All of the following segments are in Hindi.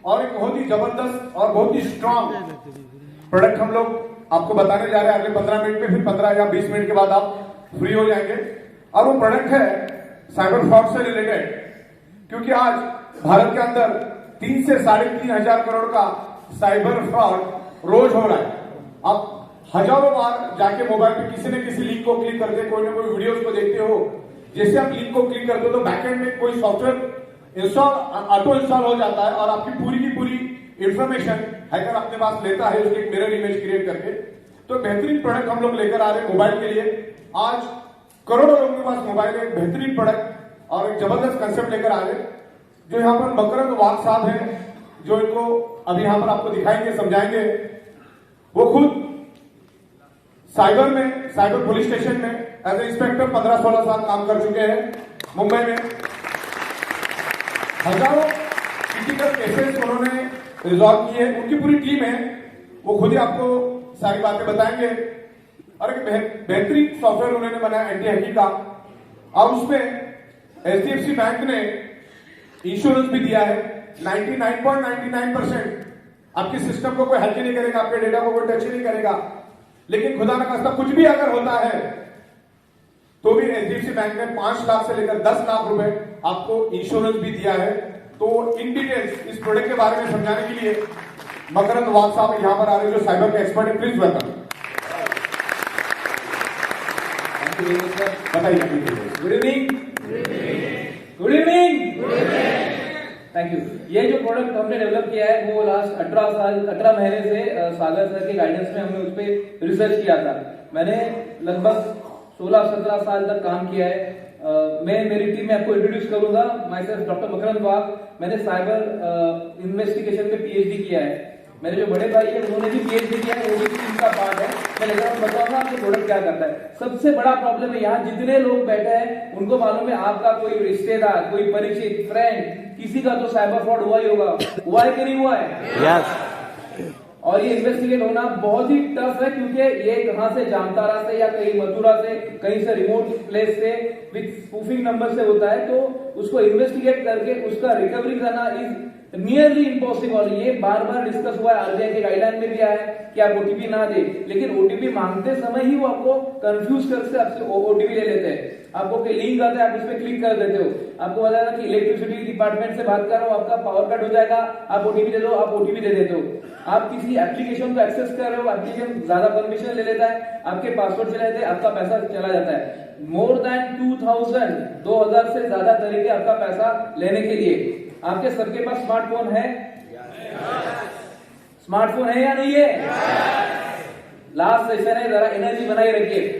और एक बहुत ही जबरदस्त और बहुत ही स्ट्रांग प्रोडक्ट हम लोग आपको बताने जा रहे हैं अगले 15 मिनट में, फिर 15 या 20 मिनट के बाद आप फ्री हो जाएंगे। और वो प्रोडक्ट है साइबर फ्रॉड से रिलेटेड, क्योंकि आज भारत के अंदर 3 से 3.5 हजार करोड़ का साइबर फ्रॉड रोज हो रहा है। आप हजारों बार जाके मोबाइल पे किसी न किसी लिंक को क्लिक करके कोई ना कोई वीडियोस को देखते हो। जैसे आप लिंक को क्लिक करते हो तो बैकएंड में कोई सॉफ्टवेयर ऑटो इंस्टॉल हो जाता है और आपकी पूरी की पूरी इंफॉर्मेशन हैकर अपने पास लेता है, उसकी मिरर इमेज क्रिएट करके। तो बेहतरीन प्रोडक्ट हम लोग लेकर आ रहे हैं मोबाइल के लिए। आज करोड़ों लोगों के पास मोबाइल है, एक बेहतरीन प्रोडक्ट और एक जबरदस्त कंसेप्ट लेकर आ रहे हैं। जो यहाँ पर मकरंद वाघ साहब है, जो इनको अभी यहाँ पर आपको दिखाएंगे, समझाएंगे। वो खुद साइबर पुलिस स्टेशन में एज ए इंस्पेक्टर 15-16 साल काम कर चुके हैं मुंबई में। हजारों क्रिटिकल केसेस उन्होंने रिजॉल्व किए, उनकी पूरी टीम है, वो खुद ही आपको सारी बातें बताएंगे। और एक बेहतरीन सॉफ्टवेयर उन्होंने बनाया एंटी हैकिंग का, और उसमें एचडीएफसी बैंक ने इंश्योरेंस भी दिया है। 99.99% आपके सिस्टम को कोई हैक नहीं करेगा, आपके डेटा को कोई टच नहीं करेगा। लेकिन खुदा न खास्ता कुछ भी अगर होता है तो भी एचडीएफसी बैंक ने 5 लाख से लेकर 10 लाख रुपए आपको इंश्योरेंस भी दिया है। तो इन डिटेल्स इस प्रोडक्ट के बारे में समझाने के लिए मकरंद वाघ साहब यहां पर आ रहे हैं, जो साइबर के एक्सपर्ट है। Please welcome. बताइए। Good evening. Good evening. Thank you. ये जो प्रोडक्ट हमने डेवलप किया है वो लास्ट 18 महीने से सागर सर के गाइडेंस में हमने उस पर रिसर्च किया था। मैंने लगभग 16-17 साल तक काम किया है। मैं मेरी टीम में आपको इंट्रोड्यूस करूंगा। माय सेल्फ डॉक्टर मकरंद वाघ। मैंने साइबर इन्वेस्टिगेशन में पीएचडी किया है। मेरे जो बड़े भाई है उन्होंने भी पीएचडी किया है, वो भी टीम का पार्ट है। मैं लेकर बताऊंगा आपको प्रोडक्ट क्या करता है। सबसे बड़ा प्रॉब्लम है, यहाँ जितने लोग बैठे हैं उनको मालूम है आपका कोई रिश्तेदार, कोई परिचित, फ्रेंड, किसी का तो साइबर फ्रॉड हुआ ही होगा। हुआ है कि नहीं हुआ है? यस। और ये इन्वेस्टिगेट होना बहुत ही टफ है, क्योंकि ये कहां से, जामतारा से या कहीं मथुरा से, कहीं से रिमोट प्लेस से विथ स्पूफिंग नंबर से होता है। तो उसको इन्वेस्टिगेट करके उसका रिकवरी करना इज नियरली इम्पॉसिबल। ये बार बार डिस्कस हुआ है, आरबीआई के गाइडलाइन में भी आया है कि आप ओटीपी ना दे, लेकिन ओटीपी मांगते समय ही वो आपको कंफ्यूज करके आपसे ओटीपी ले लेते हैं। आपको कोई लिंक आता है, आप उस पर क्लिक कर देते हो, आपको बताया कि इलेक्ट्रिसिटी डिपार्टमेंट से बात कर रहा हूं, आपका पावर कट हो जाएगा, आप ओटीपी दे दो, आप ओटीपी दे देते हो। आप किसी एप्लीकेशन को एक्सेस कर रहे हो, एप्लीकेशन ज्यादा परमिशन ले लेता है, आपके पासवर्ड चले जाते हैं, आपका पैसा चला जाता है। मोर देन 2000 से ज्यादा तरीके आपका पैसा लेने के लिए। आपके सबके पास स्मार्टफोन है? स्मार्टफोन है या नहीं है? लास्ट सेशन है, जरा एनर्जी बनाए रखिए।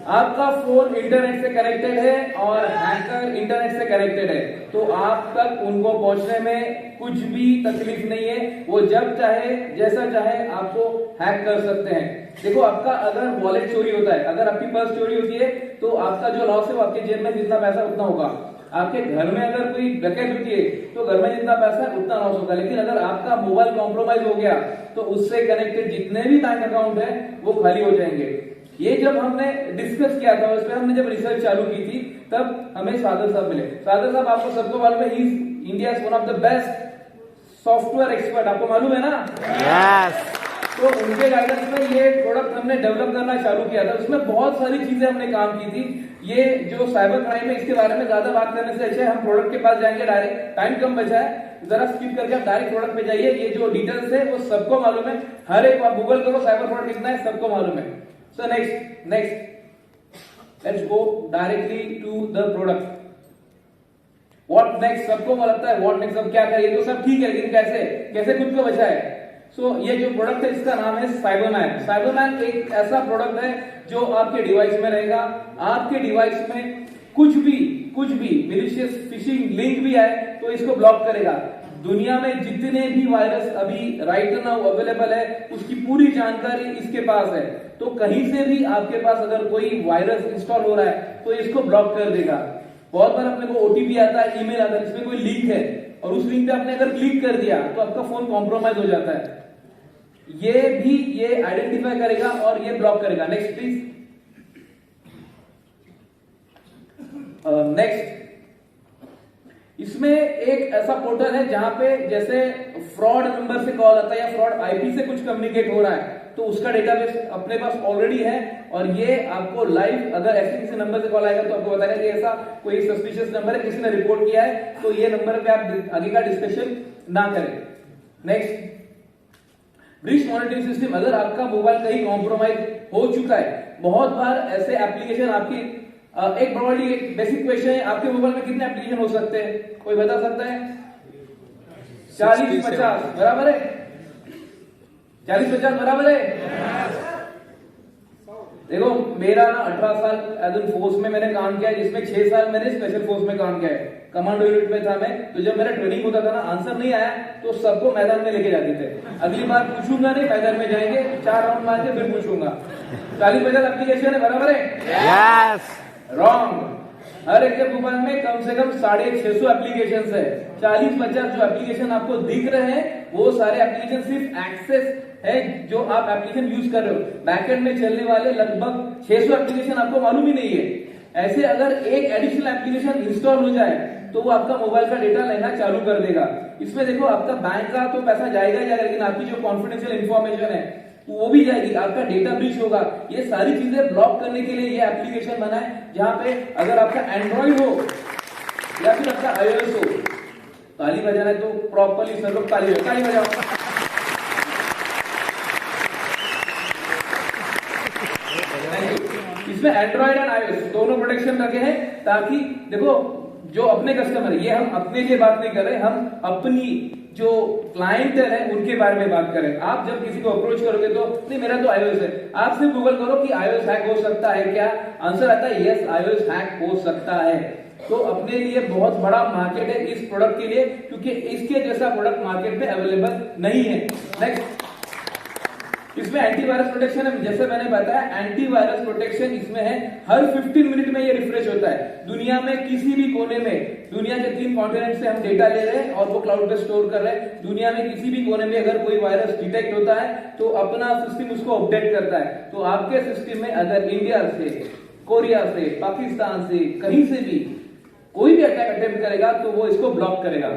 आपका फोन इंटरनेट से कनेक्टेड है और हैकर इंटरनेट से कनेक्टेड है, तो आप तक उनको पहुंचने में कुछ भी तकलीफ नहीं है। वो जब चाहे जैसा चाहे आपको हैक कर सकते हैं। देखो, आपका अगर वॉलेट चोरी होता है, अगर आपकी पर्स चोरी होती है, तो आपका जो लॉस है वो आपके जेब में जितना पैसा उतना होगा। आपके घर में अगर कोई डकैत होती है तो घर में जितना पैसा है उतना लॉस होगा। लेकिन अगर आपका मोबाइल कॉम्प्रोमाइज हो गया तो उससे कनेक्टेड जितने भी बैंक अकाउंट है वो खाली हो जाएंगे। ये जब हमने डिस्कस किया था, उस पर हमने जब रिसर्च चालू की थी, तब हमें सागर साहब मिले। सागर साहब आपको सबको मालूम है, he is India one of the best software expert, आपको मालूम है ना? यस। तो उनके गाइडेंस में ये प्रोडक्ट हमने डेवलप करना चालू किया था। उसमें बहुत सारी चीजें हमने काम की थी। ये जो साइबर क्राइम है, इसके बारे में ज्यादा बात करने से अच्छा है हम प्रोडक्ट के पास जाएंगे डायरेक्ट। टाइम कम बचा है, जरा स्किप करके आप डायरेक्ट प्रोडक्ट पे जाइए। ये जो डिटेल्स है वो सबको मालूम है, हर एक आप गूगल करो साइबर फ्रॉड कितना है, सबको मालूम है। So next let's go directly to the product. What next, सबको लगता है व्हाट नेक्स्ट, अब क्या करें? ये तो सब ठीक है, लेकिन कैसे खुद को बचाए? ये जो प्रोडक्ट है इसका नाम है साइबरमैन। साइबरमैन एक ऐसा प्रोडक्ट है जो आपके डिवाइस में रहेगा। आपके डिवाइस में कुछ भी मिलिशियस फिशिंग लिंक भी आए तो इसको ब्लॉक करेगा। दुनिया में जितने भी वायरस अभी राइट नाउ अवेलेबल है उसकी पूरी जानकारी इसके पास है। तो कहीं से भी आपके पास अगर कोई वायरस इंस्टॉल हो रहा है तो इसको ब्लॉक कर देगा। बहुत बार अपने को ओटीपी आता है, ईमेल आता है, इसमें कोई लिंक है और उस लिंक पे आपने अगर क्लिक कर दिया तो आपका फोन कॉम्प्रोमाइज हो जाता है। ये आइडेंटिफाई करेगा और ये ब्लॉक करेगा। Next please. नेक्स्ट, इसमें एक ऐसा पोर्टल है जहां पे जैसे फ्रॉड नंबर से कॉल आता है या फ्रॉड आईपी से कुछ कम्युनिकेट हो रहा है, तो उसका डेटाबेस अपने पास ऑलरेडी है और ये आपको लाइव अगर ऐसे किसी नंबर से कॉल आएगा तो आपको बताएगा कि ऐसा कोई सस्पिशियस नंबर है, किसी ने रिपोर्ट किया है, तो ये नंबर पे आप आगे का डिस्कशन ना करें। Next, breach monitoring system. अगर आपका मोबाइल कहीं कॉम्प्रोमाइज हो चुका है, बहुत बार ऐसे एप्लीकेशन आपकी एक बड़ी बेसिक क्वेश्चन है, आपके मोबाइल में कितने एप्लीकेशन हो सकते हैं, कोई बता सकता है? 40-50 बराबर है? 40-50 बराबर है? देखो मेरा ना 18 साल एज एन फोर्स में मैंने काम किया है, जिसमें 6 साल मैंने स्पेशल फोर्स में काम किया है, कमांडो यूनिट में था मैं। तो जब मेरा ट्रेनिंग होता था ना, आंसर नहीं आया तो सबको मैदान में लेके जाते थे, अगली बार पूछूंगा नहीं, मैदान में जाएंगे, 4 राउंड मार के फिर पूछूंगा। 40-50 एप्लीकेशन है, बराबर है? यस। रॉन्ग। हर एक के मोबाइल में कम से कम 650 एप्लीकेशन है। 40-50 जो एप्लीकेशन आपको दिख रहे हैं वो सारे एप्लीकेशन सिर्फ एक्सेस है जो आप एप्लीकेशन यूज कर रहे हो, बैकएंड में चलने वाले लगभग 600 एप्लीकेशन आपको मालूम ही नहीं है। ऐसे अगर एक एडिशनल एप्लीकेशन इंस्टॉल हो जाए तो वो आपका मोबाइल का डेटा लेना चालू कर देगा। इसमें देखो आपका बैंक का तो पैसा जाएगा ही जाएगा, लेकिन आपकी जो कॉन्फिडेंशियल इंफॉर्मेशन है वो भी जाएगी, आपका डेटा ब्रीच होगा। ये सारी चीजें ब्लॉक करने के लिए ये एप्लीकेशन बना है, जहां पे अगर आपका एंड्रॉइड हो या फिर आपका आईओएस हो, ताली बजाना है तो प्रॉपर्ली सब लोग ताली बजाओ। इसमें एंड्रॉइड एंड आईओएस दोनों प्रोटेक्शन रखे हैं, ताकि देखो जो अपने कस्टमर, ये हम अपने लिए बात नहीं कर रहे, हम अपनी जो क्लाइंटल है उनके बारे में बात करें। आप जब किसी को अप्रोच करोगे तो नहीं मेरा तो आईओएस है, आप सिर्फ गूगल करो कि आईओएस हैक हो सकता है क्या, आंसर आता है यस आईओएस हैक हो सकता है। तो अपने लिए बहुत बड़ा मार्केट है इस प्रोडक्ट के लिए, क्योंकि इसके जैसा प्रोडक्ट मार्केट में अवेलेबल नहीं है। नेक्स्ट, इसमें एंटीवायरस प्रोटेक्शन है, जैसे मैंने बताया एंटीवायरस प्रोटेक्शन इसमें है, हर 15 मिनट में ये रिफ्रेश होता है। दुनिया में किसी भी कोने में, दुनिया के 3 कॉन्टिनेंट से हम डेटा ले रहे हैं और वो क्लाउड पे स्टोर कर रहे हैं, दुनिया में किसी भी कोने में अगर कोई वायरस डिटेक्ट होता है तो अपना सिस्टम उसको अपडेट करता है। तो आपके सिस्टम में अगर इंडिया से, कोरिया से, पाकिस्तान से, कहीं से भी कोई भी अटैक अटेम्प्ट करेगा तो वो इसको ब्लॉक करेगा।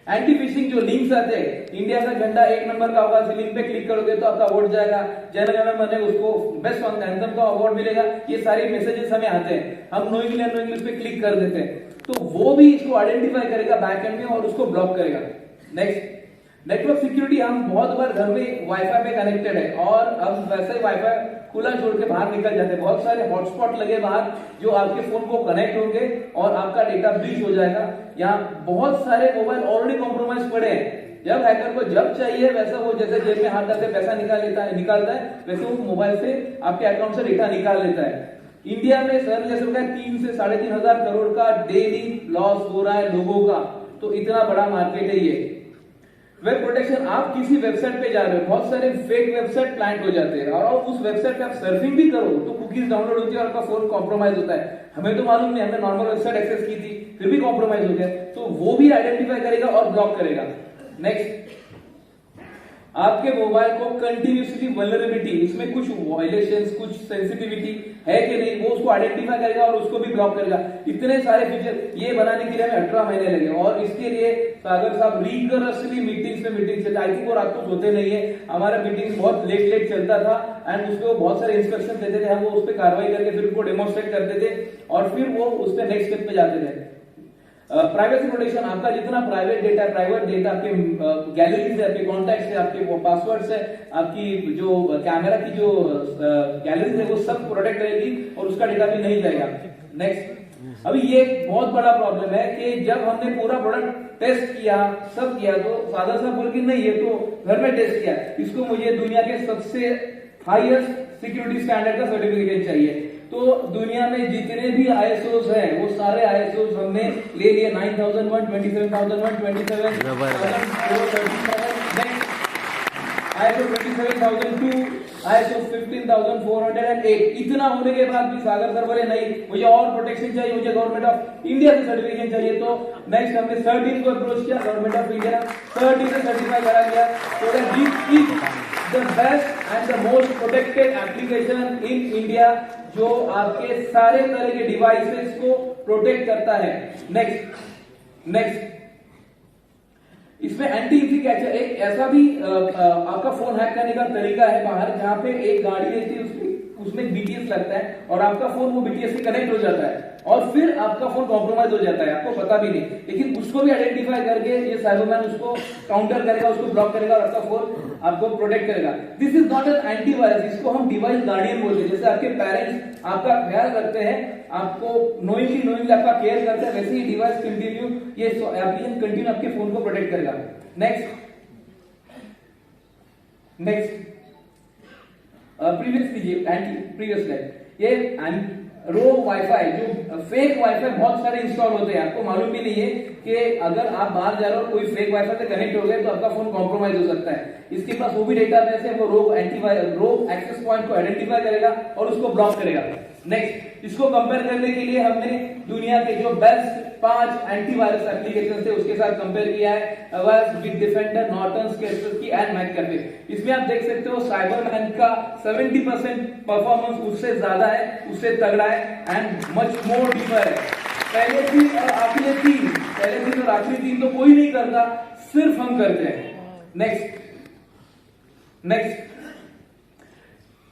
एंटी फिशिंग जो लिंक्स आते हैं, इंडिया का झंडा 1 नंबर का होगा, लिंक पे क्लिक करोगे तो आपका वोट जाएगा, जन गण मन उसको बेस्ट सॉन्ग एंथम का अवार्ड मिलेगा, ये सारे मैसेजेस हमें आते हैं, हम नोइंगली अननोइंगली उस पे क्लिक कर देते हैं, तो वो भी इसको आइडेंटिफाई करेगा बैकएंड में और उसको ब्लॉक करेगा। Next, network security. हम बहुत बार घर में वाईफाई पे कनेक्टेड है और अब वैसे ही वाईफाई खुला छोड़ के बाहर निकल जाते हैं, बहुत सारे हॉटस्पॉट लगे बाहर जो आपके फोन को कनेक्ट होंगे और आपका डेटा ब्रीच हो जाएगा। यहाँ बहुत सारे मोबाइल ऑलरेडी कॉम्प्रोमाइज पड़े हैं, जब हैकर को जब चाहिए वैसा वो जैसे जेब में हाथ डालते पैसा निकालता है वैसे वो मोबाइल से आपके अकाउंट से डेटा निकाल लेता है। इंडिया में सर जैसे 3 से 3.5 हजार करोड़ का डेली लॉस हो रहा है लोगों का, तो इतना बड़ा मार्केट है ये। वेब प्रोटेक्शन, आप किसी वेबसाइट पे जा रहे हो, बहुत सारे फेक वेबसाइट प्लांट हो जाते हैं और उस वेबसाइट पे आप सर्फिंग भी करो तो कुकीज डाउनलोड होती है और आपका फोन कॉम्प्रोमाइज होता है। हमें तो मालूम नहीं, हमने नॉर्मल वेबसाइट एक्सेस की थी फिर भी कॉम्प्रोमाइज हो गया, तो वो भी आइडेंटिफाई करेगा और ब्लॉक करेगा। नेक्स्ट, आपके मोबाइल को कंटिन्यूसली वल्नरेबिलिटी, इसमें कुछ वायलेशंस, कुछ सेंसिटिविटी है कि नहीं, वो उसको आइडेंटिफाई करेगा और उसको भी ब्लॉक करेगा। इतने सारे फीचर ये बनाने के लिए हमें 18 महीने लगे और इसके लिए सागर साहब रिगरसली मीटिंग्स चलते, आई थिंक वो रात को सोते नहीं है, हमारा मीटिंग बहुत लेट चलता था एंड उसको बहुत सारे इंस्ट्रक्शन देते थे, हम वो उस पर कार्रवाई करके फिर उनको डेमोन्स्ट्रेट करते थे और फिर वो उस पर नेक्स्ट स्टेप पे जाते थे। प्राइवेसी प्रोटेक्शन, आपका जितना प्राइवेट डेटा, प्राइवेट डेटा आपके गैलरीज है, आपके कॉन्टैक्ट्स है, आपके पासवर्ड्स है, आपकी जो कैमरा की जो गैलरीज है वो सब प्रोटेक्ट रहेगी और उसका डेटा भी नहीं जाएगा। नेक्स्ट, अभी ये एक बहुत बड़ा प्रॉब्लम है कि जब हमने पूरा प्रोडक्ट टेस्ट किया, सब किया, तो फादर साहब बोल के नहीं ये तो घर में टेस्ट किया, इसको मुझे दुनिया के सबसे हाईएस्ट सिक्योरिटी स्टैंडर्ड का सर्टिफिकेट चाहिए। तो दुनिया में जितने भी आईएसओस हैं वो सारे आईएसओस हमने ले लिए, 9001, 27001, 27002, ISO 15408। इतना होने के बाद भी सागर सर बोले नहीं मुझे और प्रोटेक्शन चाहिए, मुझे गवर्नमेंट ऑफ इंडिया से सर्टिफिकेशन चाहिए। तो नेक्स्ट हमने 13 को अप्रोच किया, गवर्नमेंट ऑफ इंडिया 13 से सर्टिफाई करा दिया। तो this is the best and the most protected application in India जो आपके सारे तरह के डिवाइसेस को प्रोटेक्ट करता है। नेक्स्ट, नेक्स्ट, इसमें एंटी इजी कैचर एक ऐसा भी आपका फोन हैक करने का तरीका है बाहर, जहां पे एक गाड़ी रहती है, उसमें बीटीएस लगता है और आपका फोन वो बीटीएस से कनेक्ट हो जाता है और फिर आपका फोन कॉम्प्रोमाइज हो जाता है, आपको पता भी नहीं, लेकिन उसको भी आइडेंटिफाई करके ये साइबरमैन उसको काउंटर करेगा, उसको ब्लॉक करेगा और आपका फोन आपको प्रोटेक्ट करेगा। This is not an antivirus, इसको हम डिवाइस गार्डियन बोलते हैं। जैसे आपके पेरेंट्स आपका ख्याल रखते हैं, आपको नोइंगली आपका केयर करते हैं, वैसे ही डिवाइस कंटिन्यू ये एप्लीकेशन कंटिन्यू आपके फोन को प्रोटेक्ट करेगा। नेक्स्ट प्रीवियस स्लाइड, ये रो वाईफाई, जो फेक वाईफाई बहुत सारे इंस्टॉल होते हैं, आपको मालूम भी नहीं है कि अगर आप बाहर जा रहे हो कोई फेक वाईफाई से कनेक्ट हो गए तो आपका फोन कॉम्प्रोमाइज हो सकता है। इसके पास वो भी डेटाबेस है, वो रो एक्सेस पॉइंट को आइडेंटिफाई करेगा और उसको ब्लॉक करेगा। नेक्स्ट, इसको कंपेयर करने के लिए हमने दुनिया के जो बेस्ट 5 एंटीवायरस एप्लीकेशन थे उसके साथ कंपेयर किया है, अवाज, बिग डिफेंडर, नॉर्टन, स्केसकी एंड मैकअफे। इसमें आप देख सकते हो साइबरमैन का 70% परफॉर्मेंस उससे ज्यादा है, उससे तगड़ा है एंड मच मोर डीपर है। पहले 3 और आखिरी 3 तो कोई नहीं करता, सिर्फ हम करते हैं। नेक्स्ट,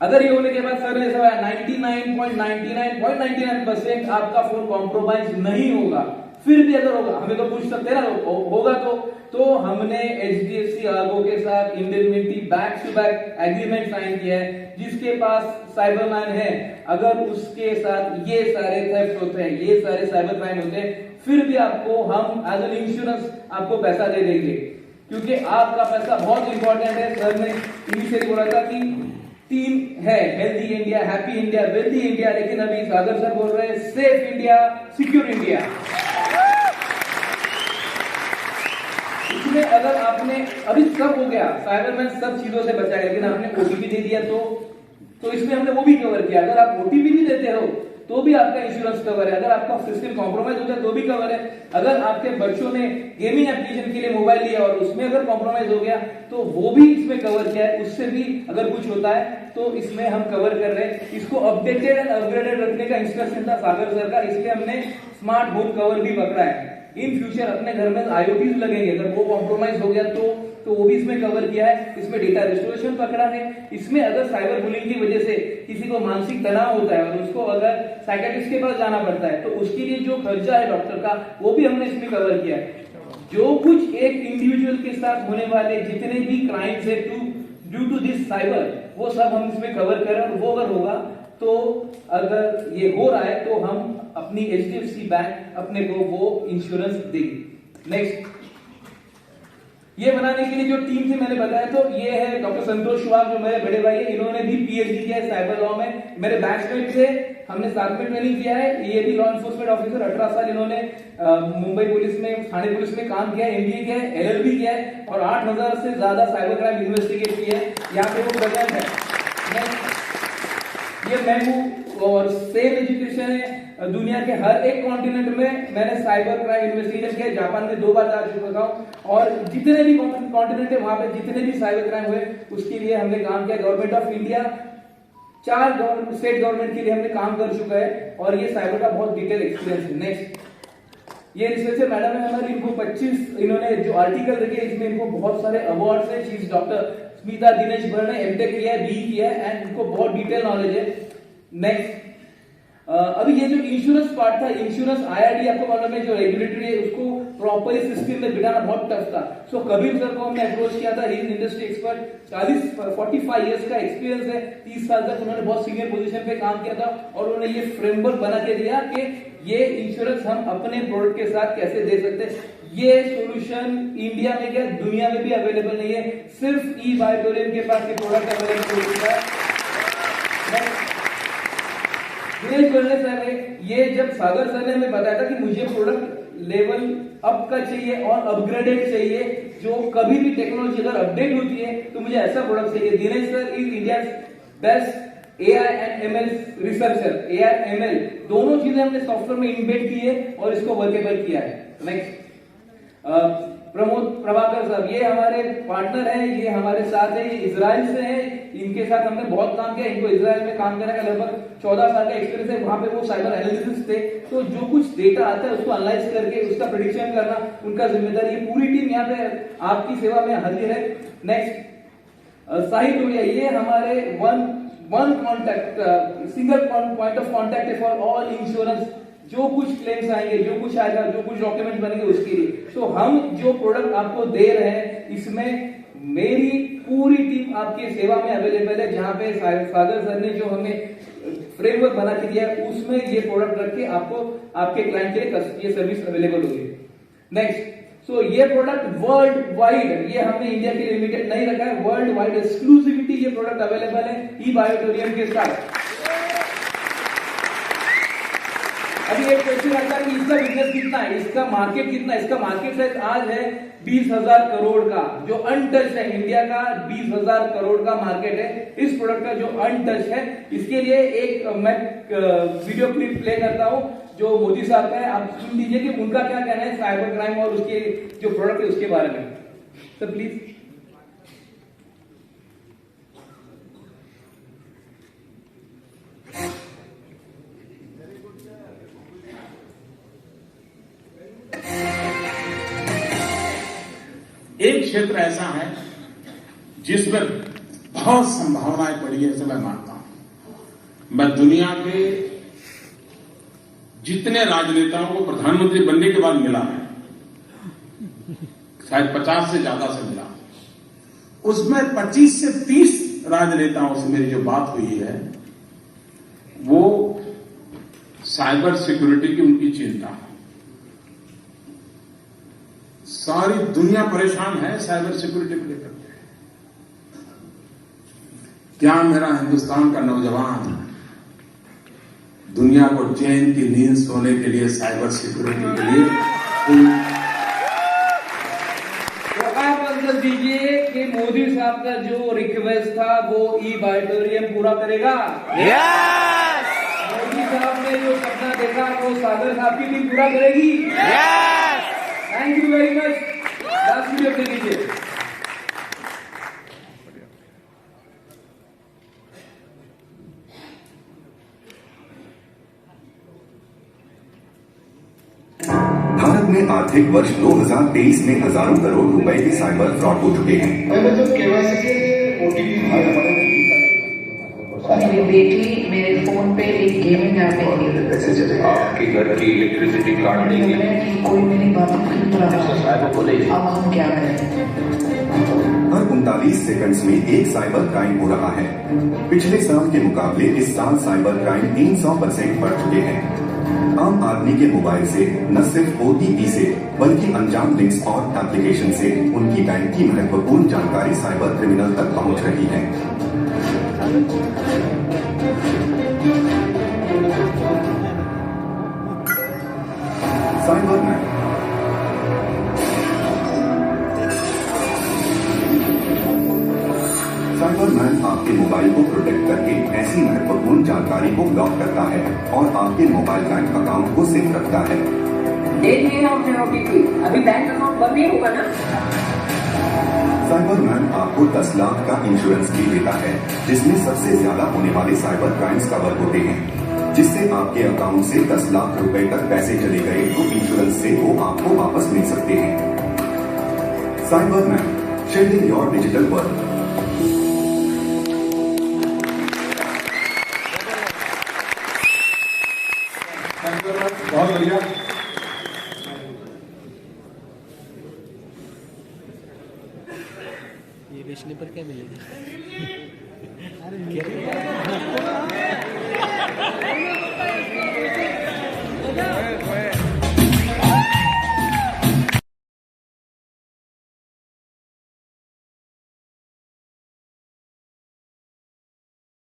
अगर ये होने के बाद सर ने ऐसा 99.99% आपका फोन कॉम्प्रोमाइज नहीं होगा, फिर भी अगर होगा, हमें तो पूछ सकते हैं ना, होगा तो हमने HDFC आर्गो के साथ indemnity back to back agreement sign किया है, जिसके पास साइबरमैन है, अगर उसके साथ ये सारे थेफ्ट होते हैं, ये सारे साइबर क्राइम होते हैं, फिर भी आपको हम एज एन इंश्योरेंस आपको पैसा दे देंगे, क्योंकि आपका पैसा बहुत इंपॉर्टेंट है। सर ने इनिशियली बोला था कि 3 है, healthy India, happy India, wealthy India, लेकिन अभी सागर सर बोल रहे हैं सेफ इंडिया, सिक्योर इंडिया। इसमें अगर आपने अभी सब हो गया, साइबरमैन सब चीजों से बचाएगा, लेकिन आपने ओटीपी दे दिया तो इसमें हमने वो भी कवर किया। अगर आप ओटीपी भी देते हो तो भी आपका इंश्योरेंस कवर है, अगर आपका सिस्टम कॉम्प्रोमाइज होता है तो भी कवर है, अगर आपके बच्चों ने गेमिंग एप्लीकेशन के लिए मोबाइल लिया और उसमें अगर कॉम्प्रोमाइज हो गया तो वो भी इसमें कवर किया है, उससे भी अगर कुछ होता है तो इसमें हम कवर कर रहे हैं। इसको अपडेटेड एंड अपग्रेडेड रखने का इंस्ट्रक्शन था सागर सर का, इसलिए हमने स्मार्ट होम कवर भी पकड़ा है। इन फ्यूचर अपने घर में IoT लगेंगे, अगर वो कॉम्प्रोमाइज हो गया तो वो भी इसमें कवर किया है। इसमें डेटा रिस्टोरेशन पकड़ा है। इसमें अगर साइबर बुलिंग की वजह से किसी को मानसिक तनाव होता है और उसको अगर साइकियाट्रिस्ट के पास जाना पड़ता है तो उसके लिए जो खर्चा है डॉक्टर का, वो भी हमने इसमें कवर किया है। जो कुछ एक इंडिविजुअल के साथ होने वाले जितने भी क्राइम्स है ड्यू टू दिस साइबर, वो सब हम इसमें कवर करें, और वो अगर होगा तो अगर ये हो रहा है तो हम अपनी HDFC बैंक अपने को वो इंश्योरेंस देगी। नेक्स्ट, ये बनाने के लिए जो टीम थी मैंने बताया, तो ये है डॉक्टर संतोष श्वाब जो मेरे बड़े भाई है, इन्होंने भी PhD किया है साइबर लॉ में, मेरे बैचमेट थे, हमने साथ में ट्रेनिंग किया है। ये भी लॉ एनफोर्समेंट ऑफिसर 18 साल इन्होंने मुंबई पुलिस में, थाने पुलिस में काम किया है, MBA किया है, LLB किया है और 8000 से ज्यादा साइबर क्राइम इन्वेस्टिगेट किए हैं। यहाँ पे वो प्रेजेंट है। ये मैं हूँ और सेम एजुकेशन है। दुनिया के हर एक कॉन्टिनेंट में मैंने साइबर क्राइम इन्वेस्टिगेशन किया, जापान में 2 बार जा चुका हूँ और जितने भी कॉन्टिनेंट है वहां पे जितने भी साइबर क्राइम हुए उसके लिए हमने काम किया। Government of India 4 state government के लिए हमने काम कर चुका है और ये साइबर का बहुत डिटेल एक्सपीरियंस है। नेक्स्ट, ये रिसर्चर मैडम है हमारी, इनको 25 इन्होंने जो आर्टिकल लिखे इसमें इनको बहुत सारे अवार्ड है। She is doctor Smita Dinesh भर ने MTech किया है, BE किया है एंड इनको बहुत डिटेल नॉलेज है। नेक्स्ट, अभी ये जो इंश्योरेंस पार्ट था, इंश्योरेंस IRD आपको मालूम है जो रेगुलेटरी है, उसको प्रॉपरली सिस्टम में बिठाना बहुत टफ था। सो कबीर सर को हमने अप्रोच किया था, he is industry expert, 45 years का एक्सपीरियंस है, 30 साल तक उन्होंने बहुत सीनियर पोजीशन पे काम किया था और उन्होंने ये फ्रेमवर्क बना के दिया कि ये इंश्योरेंस हम अपने प्रोडक्ट के साथ कैसे दे सकते हैं। ये सॉल्यूशन इंडिया में क्या दुनिया में भी अवेलेबल नहीं है, सिर्फ ई-वाइटोरियम के पास ये प्रोडक्ट अवेलेबल होता है। दिनेश गोल्डे सर है, ये जब सागर सर ने हमें बताया था कि मुझे प्रोडक्ट लेवल अप का चाहिए और अपग्रेडेड चाहिए, जो कभी भी टेक्नोलॉजी अगर अपडेट होती है तो मुझे ऐसा प्रोडक्ट चाहिए। Dinesh sir is India best AI and ML researcher. AI ML दोनों चीजें हमने सॉफ्टवेयर में इम्बेड की है और इसको वर्केबल किया है। नेक्स्ट, प्रमोद प्रभाकर साहब, ये हमारे पार्टनर हैं, ये हमारे साथ है, ये इजराइल से हैं, इनके साथ हमने बहुत काम किया। इनको इजराइल में काम करने का लगभग 14 साल का एक्सपीरियंस है। वहां पे वो साइबर एनालिसिस थे, तो जो कुछ डेटा आता है उसको एनालाइज करके उसका प्रेडिक्शन करना उनका जिम्मेदारी है। पूरी टीम यहाँ पे आपकी सेवा में हाजिर है। नेक्स्ट साहिल टोलिया, ये हमारे one contact single point of contact है फॉर ऑल इंश्योरेंस। जो कुछ क्लेम्स आएंगे, जो कुछ आएगा, जो कुछ डॉक्यूमेंट बनेंगे उसके लिए। तो हम जो प्रोडक्ट आपको दे रहे हैं इसमें मेरी पूरी टीम आपकी सेवा में अवेलेबल है। जहां पे सागर सर ने जो हमें फ्रेमवर्क बना के दिया है उसमें ये प्रोडक्ट रख के आपको आपके क्लाइंट के लिए ये सर्विस अवेलेबल होगी। नेक्स्ट, सो ये प्रोडक्ट वर्ल्ड वाइड, ये हमने इंडिया के लिए लिमिटेड नहीं रखा है, वर्ल्ड वाइड एक्सक्लूसिविटी ये प्रोडक्ट अवेलेबल है ई-बायोटोरियम के साथ। अभी एक क्वेश्चन आता है कि इसका बिजनेस कितना है, इसका मार्केट कितना है। इसका मार्केट साइज आज है 20,000 करोड़ का, जो अनटच है। इंडिया का 20,000 करोड़ का मार्केट है इस प्रोडक्ट का जो अनटच है। इसके लिए एक मैं वीडियो क्लिप प्ले करता हूं जो मोदी साहब का है, आप सुन लीजिए कि उनका क्या कहना है साइबर क्राइम और उसके जो प्रोडक्ट है उसके बारे में। Sir please. एक क्षेत्र ऐसा है जिस पर बहुत संभावनाएं पड़ी है, ऐसे मैं मानता हूं। मैं दुनिया के जितने राजनेताओं को प्रधानमंत्री बनने के बाद मिला है, शायद 50 से ज्यादा से मिला, उसमें 25 से 30 राजनेताओं से मेरी जो बात हुई है वो साइबर सिक्योरिटी की उनकी चिंता है। सारी दुनिया परेशान है साइबर सिक्योरिटी को लेकर। क्या मेरा हिंदुस्तान का नौजवान दुनिया को चैन की नींद सोने के लिए साइबर सिक्योरिटी के लिए तो आप अंदाज दीजिए कि मोदी साहब का जो रिक्वेस्ट था वो ई-बायोटोरियम पूरा करेगा। यस मोदी साहब ने जो सपना देखा वो सागर साहब की टीम पूरा करेगी। Yes thank you very much. Last video दे दीजिए। भारत में आर्थिक वर्ष 2023 में हजारों करोड़ रुपए के साइबर फ्रॉड हो चुके हैं। मेरी बेटी मेरे फोन पे एक गेमिंग ऐप में कैसे चलेगा? आपके घर की इलेक्ट्रिसिटी कार्ड देंगे कोई मेरी बातों की तरह। अब हम क्या करें? हर 39 सेकंड्स में एक साइबर क्राइम हो रहा है। पिछले साल के मुकाबले इस साल साइबर क्राइम 300% बढ़ चुके हैं। आम आदमी के मोबाइल से न सिर्फ OTP से बल्कि अनजान लिंक्स और एप्लीकेशन से उनकी बैंक की महत्वपूर्ण जानकारी साइबर क्रिमिनल तक पहुंच रही है। साइबर मैन आपके मोबाइल को प्रोटेक्ट करके ऐसी महत्वपूर्ण जानकारी को ब्लॉक करता है और आपके मोबाइल बैंक अकाउंट को सेफ रखता है। दे दिए हमने OTP, अभी बैंक अकाउंट बंद नहीं होगा ना? साइबर मैन आपको 10 लाख का इंश्योरेंस भी देता है, जिसमें सबसे ज्यादा होने वाले साइबर क्राइम्स कवर होते हैं। जिससे आपके अकाउंट से 10 लाख रुपए तक पैसे चले गए तो इंश्योरेंस से वो आपको वापस मिल सकते हैं। Cyber man, shielding your digital world. बहुत बढ़िया। ये बेचने पर क्या मिलेगा?